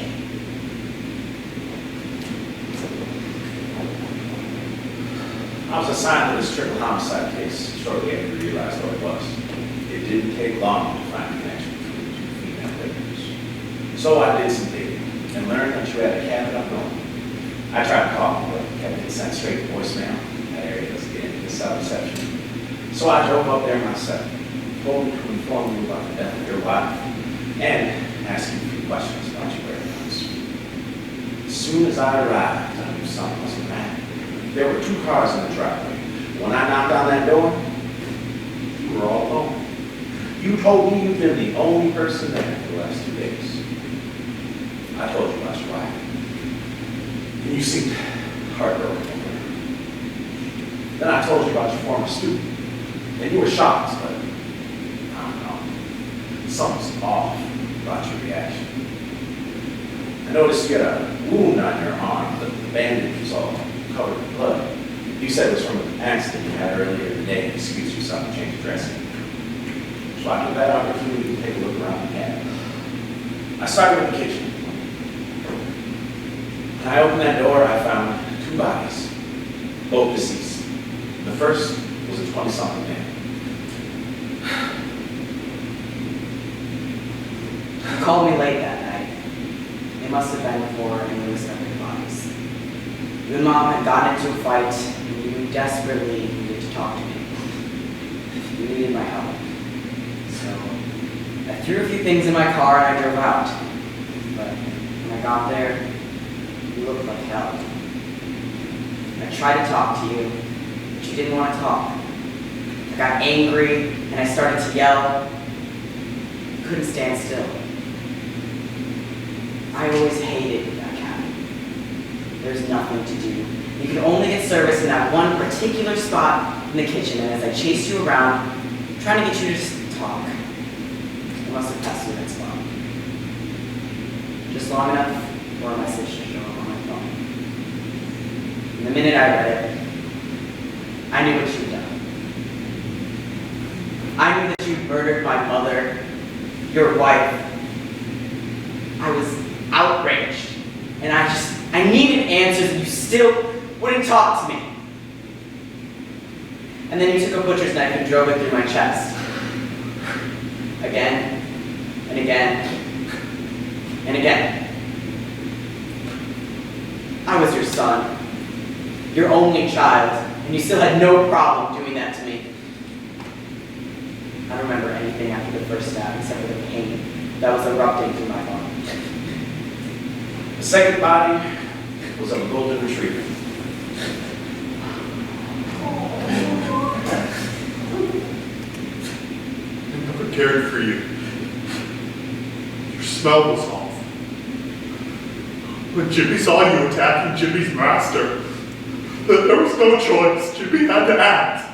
I was assigned to this triple homicide case shortly after we realized what it was. It didn't take long to find a connection between the two female victims. So I did some digging and learned that you had a cabin up north. I tried to call him, but kept getting sent straight to voicemail. That area doesn't get any cell reception. So I drove up there myself, told him to inform you about the death of your wife, and asked you a few questions about your whereabouts. As soon as I arrived, I knew something wasn't right. There were 2 cars in the driveway. When I knocked on that door, you were all alone. You told me you've been the only person there for the last 2 days. I told you about your wife. And you seemed heartbroken over her. Then I told you about your former student. And you were shocked, but I don't know. something's off about your reaction. I noticed you had a wound on your arm, but the bandage was all covered in blood. You said it was from an accident you had earlier in the day and excused yourself to change dressing. So I took that opportunity to take a look around the cabin. I started with the kitchen. When I opened that door, I found 2 bodies, both deceased. The first was a 20-something man. You called me late that night. It must have been before anyone discovered the bodies. You and Mom had gotten into a fight, and you desperately needed to talk to me. You needed my help. So I threw a few things in my car and I drove out. But when I got there, you looked like hell. I tried to talk to you, but you didn't want to talk. I got angry and I started to yell. I couldn't stand still. I always hated that cabin. There's nothing to do. You could only get service in that one particular spot in the kitchen, and as I chased you around, trying to get you to just talk, I must have passed you that spot. Just long enough for a message to show up on my phone. And the minute I read it, I knew what you'd done. I knew that you murdered my mother, your wife. I was outraged, and I needed answers, and you still wouldn't talk to me. And then you took a butcher's knife and drove it through my chest. Again, and again, and again. I was your son, your only child, and you still had no problem doing that to me. I don't remember anything after the first stab except for the pain that was erupting through my body. The second body was of a golden retriever. I never cared for you. Your smell was off. When Jimmy saw you attacking Jimmy's master, there was no choice. Jimmy had to act.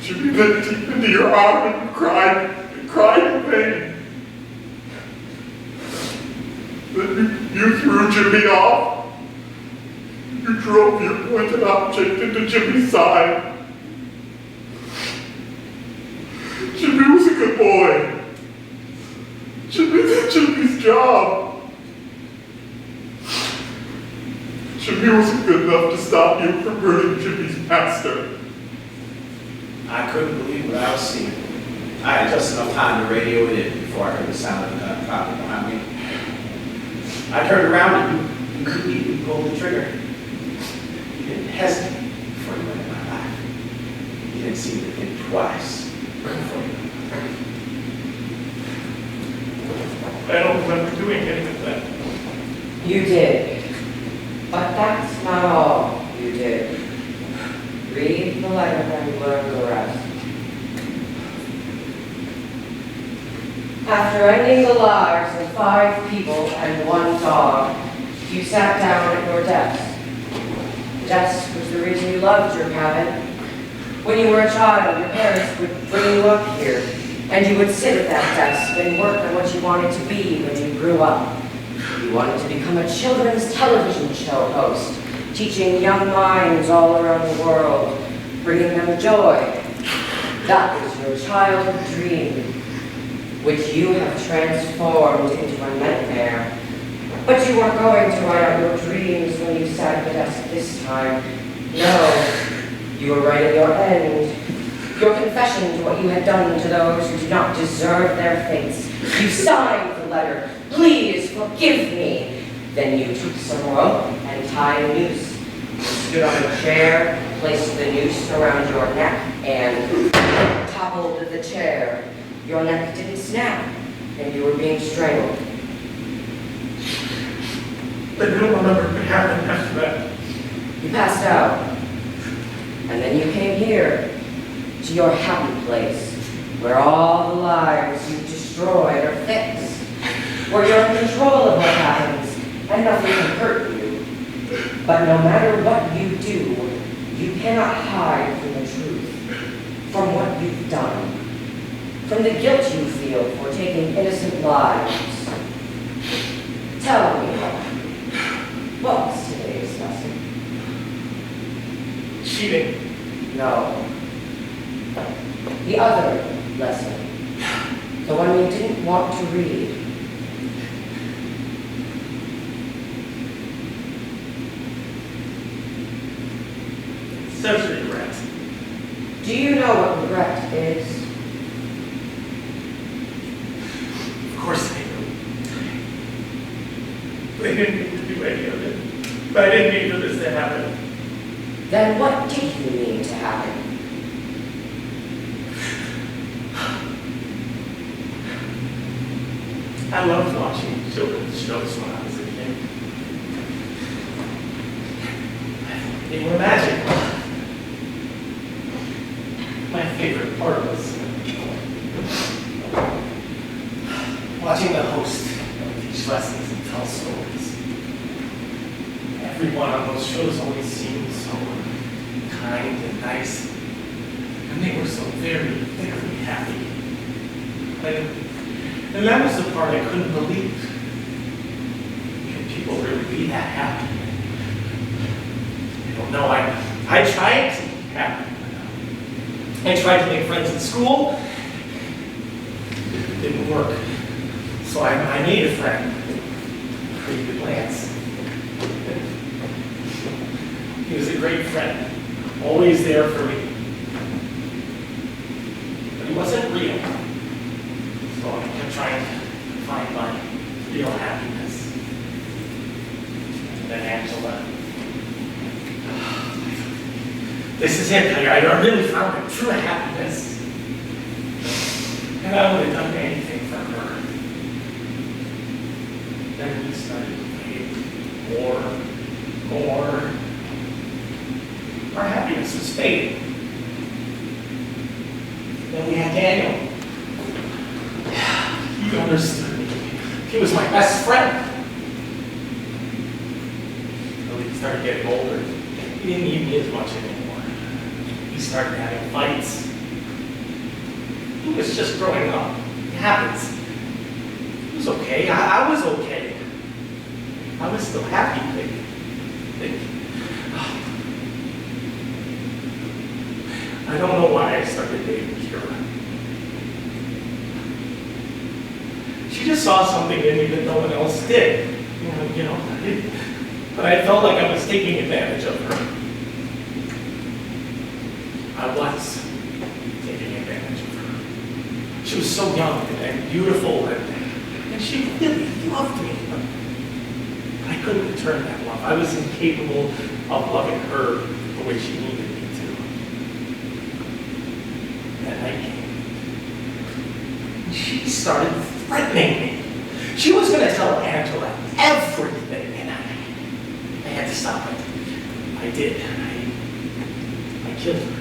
Jimmy bent deep into your arm and cried in pain. Then you threw Jimmy off. You drove your pointed object into Jimmy's side. Jimmy was a good boy. Jimmy did Jimmy's job. Jimmy wasn't good enough to stop you from hurting Jimmy's master. I couldn't believe what I was seeing. I had just enough time to radio it in before I heard the sound of the gun popping behind me. I turned around and you immediately pulled the trigger. You didn't hesitate before you went in my life. You didn't seem to think twice before you. I don't remember doing any of that. You did. But that's not all you did. Read the letter and learn the rest. After ending the lives of 5 people and 1 dog, you sat down at your desk. The desk was the reason you loved your cabin. When you were a child, your parents would bring you up here, and you would sit at that desk and work on what you wanted to be when you grew up. You wanted to become a children's television show host, teaching young minds all around the world, bringing them joy. That was your childhood dream, which you have transformed into a nightmare. But you weren't going to write out your dreams when you sat at the desk this time. No, you were writing your end. Your confession to what you had done to those who did not deserve their fates. You signed the letter, "Please forgive me." Then you took some rope and tied a noose. You stood on a chair, placed the noose around your neck, and toppled the chair. Your neck didn't snap, and you were being strangled. I don't remember what happened after that. You passed out, and then you came here, to your happy place, where all the lives you destroyed are fixed, where you're in control of what happens, and nothing can hurt you. But no matter what you do, you cannot hide from the truth, from what you've done. from the guilt you feel for taking innocent lives. Tell me, what was today's lesson? Cheating. No. The other lesson. The one you didn't want to read. Such regret. Do you know what regret is? Of course I do. They didn't mean to do any of it. But I didn't mean for this to happen. Then what did you mean to happen? I loved watching children's shows when I was a kid. They were magical. My favorite part was watching the host teach lessons and tell stories. Everyone on those shows always seemed so kind and nice. And they were so very, very happy. And that was the part I couldn't believe. Can people really be that happy? I don't know. I tried to be happy. I tried to make friends in school. It didn't work. So I made a friend. Pretty good Lance. He was a great friend. Always there for me. But he wasn't real. So I'm trying to find my real happiness. And then Angela. This is it. I really found a true happiness. And I would have done anything for her. Then we started playing more. Our happiness was fading. Then we had Daniel. He understood me. He was my best friend. When he started getting older, he didn't need me as much anymore. He started having fights. He was just growing up. It happens. He was okay. I was okay. I was still happy. I don't know why I started dating Kira. She just saw something in me that no one else did. But I felt like I was taking advantage of her. I was taking advantage of her. She was so young and beautiful, and she really loved me. But I couldn't return that love. I was incapable of loving her the way she needed me to. That night came. And she started threatening me. She was going to tell Angela everything, and I had to stop it. I did. I killed her.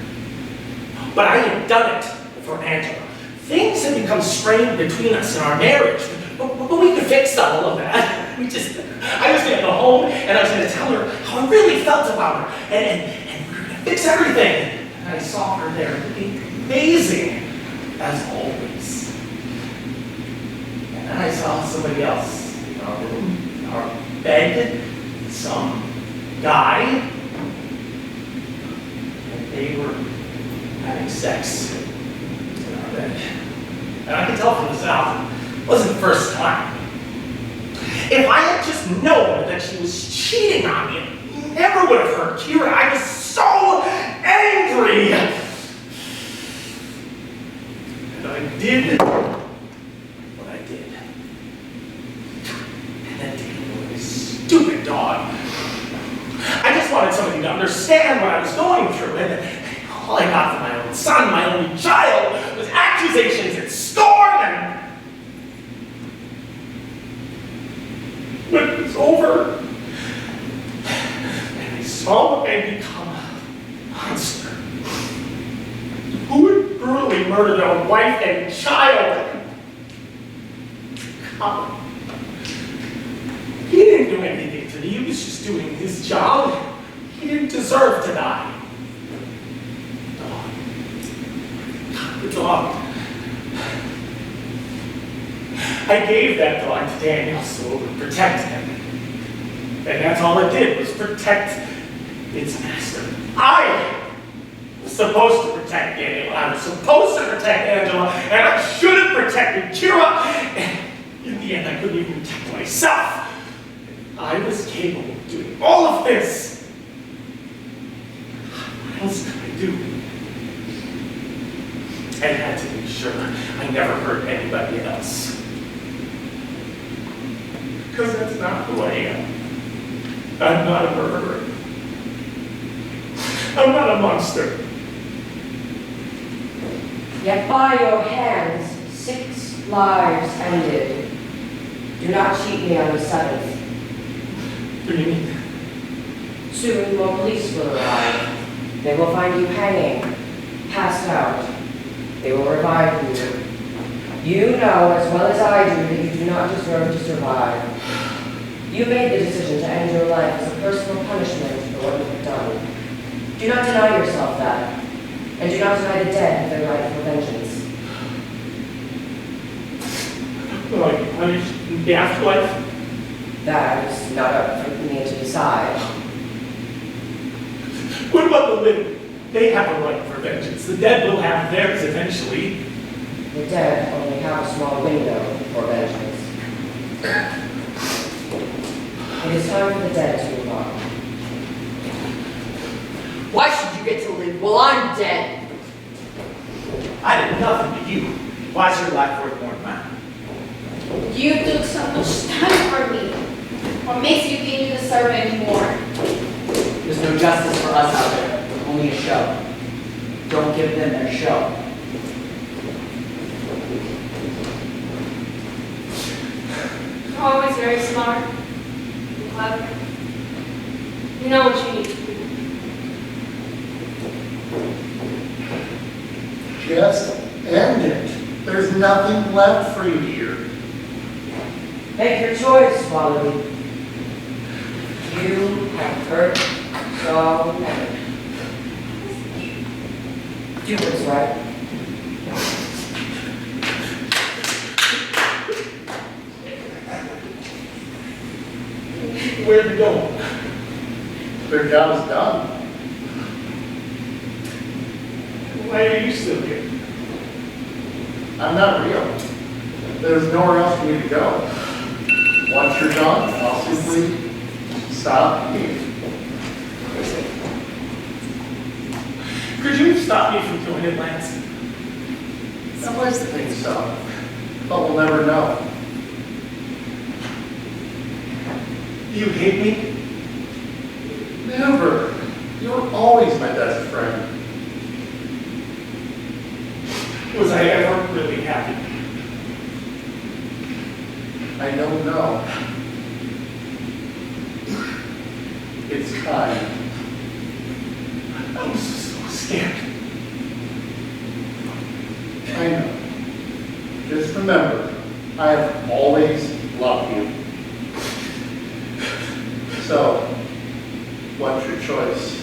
But I had done it for Angela. Things had become strained between us in our marriage, but we could fix all of that. I was going to go home, and I was going to tell her how I really felt about her, and we were going to fix everything. And I saw her there, looking amazing, as always. And then I saw somebody else in our room, in our bed, some guy, and they were having sex in our bed. And I could tell from the sound, it wasn't the first time. If I had just known that she was cheating on me, I never would have hurt Kira. I was so angry. And I did what I did. And then Daniel, this stupid dog. I just wanted somebody to understand what I was going through. And all I got from my own son, my only child, was accusations and scorn. And when it was over, and I saw the man become a monster who had brutally murdered our wife and child. He didn't do anything to me. He was just doing his job. He didn't deserve to die. The dog I gave that dog to Daniel so it would protect him. And that's all it did, was protect its master. I was supposed to protect Daniel, I was supposed to protect Angela, and I should have protected Kira. And in the end, I couldn't even protect myself. I was capable of doing all of this. What else could I do? I had to be sure I never hurt anybody else. Because that's not who I am. I'm not a murderer. I'm not a monster. Yet by your hands, 6 lives ended. Do not cheat me on the 7th. What do you mean? Soon more police will arrive. They will find you hanging, passed out. They will revive you. You know as well as I do that you do not deserve to survive. You made the decision to end your life as a personal punishment for what you have done. Do not deny yourself that, and do not deny the dead their right for vengeance. Will I be punished in the afterlife? That is not up for me to decide. What about the living? They have a right for vengeance. The dead will have theirs eventually. The dead only have a small window for vengeance. It is time for the dead to move on. Why should you get to live while I'm dead? I did nothing to you. Why is your life worth more than mine? You took so much time for me. What makes you think you deserve any more? There's no justice for us out there. Only a show. Don't give them their show. You're always very smart and clever. You know what you need to do. Just end it. There's nothing left for you here. Make your choice, Wallaby. You have hurt so many. Do what's right. Where to go? Their job is done. Why are you still here? I'm not real. There's nowhere else for me to go. Once you're done, I'll simply stop here. Could you stop me from doing it, Lance? I'd like to think so, but we'll never know. You hate me? Never. You're always my best friend. Was I ever really happy? I don't know. It's time. I was so scared. I know. Just remember, I have always loved you. So, what's your choice?